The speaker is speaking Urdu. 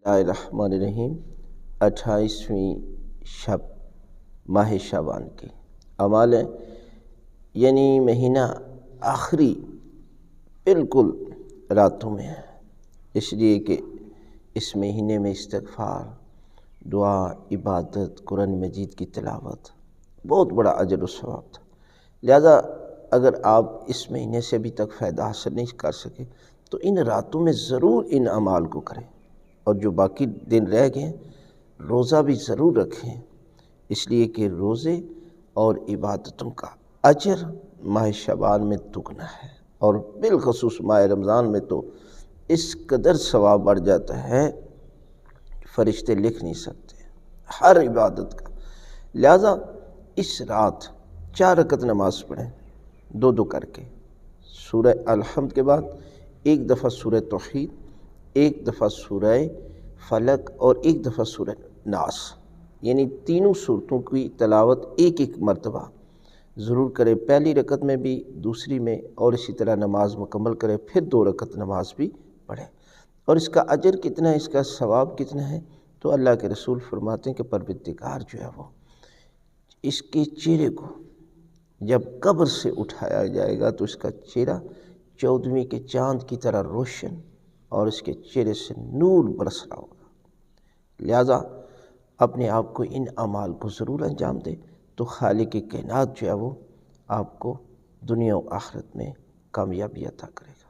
الرحمن الرحیم 28ویں شب ماہ شعبان کی اعمال ہیں، یعنی مہینہ آخری بالکل راتوں میں ہے، اس لیے کہ اس مہینے میں استغفار، دعا، عبادت، قرآن مجید کی تلاوت بہت بڑا اجر و ثواب تھا۔ لہذا اگر آپ اس مہینے سے ابھی تک فائدہ حاصل نہیں کر سکے تو ان راتوں میں ضرور ان اعمال کو کریں، اور جو باقی دن رہ گئے روزہ بھی ضرور رکھیں، اس لیے کہ روزے اور عبادتوں کا اجر ماہ شعبان میں دگنا ہے، اور بالخصوص ماہ رمضان میں تو اس قدر ثواب بڑھ جاتا ہے فرشتے لکھ نہیں سکتے ہر عبادت کا۔ لہذا اس رات 4 رکعت نماز پڑھیں، 2 کر کے، سورہ الحمد کے بعد ایک دفعہ سورہ توحید، ایک دفعہ سورہ فلق اور ایک دفعہ سورہ ناس، یعنی تینوں صورتوں کی تلاوت ایک مرتبہ ضرور کرے، پہلی رکعت میں بھی، دوسری میں، اور اسی طرح نماز مکمل کرے، پھر 2 رکعت نماز بھی پڑھے۔ اور اس کا اجر کتنا ہے، اس کا ثواب کتنا ہے، تو اللہ کے رسول فرماتے ہیں کہ پروردگار جو ہے وہ اس کے چہرے کو جب قبر سے اٹھایا جائے گا تو اس کا چہرہ 14ویں کے چاند کی طرح روشن اور اس کے چہرے سے نور برس رہا ہوگا۔ لہذا اپنے آپ کو ان اعمال کو ضرور انجام دے تو خالق کائنات جو ہے وہ آپ کو دنیا و آخرت میں کامیابی عطا کرے گا۔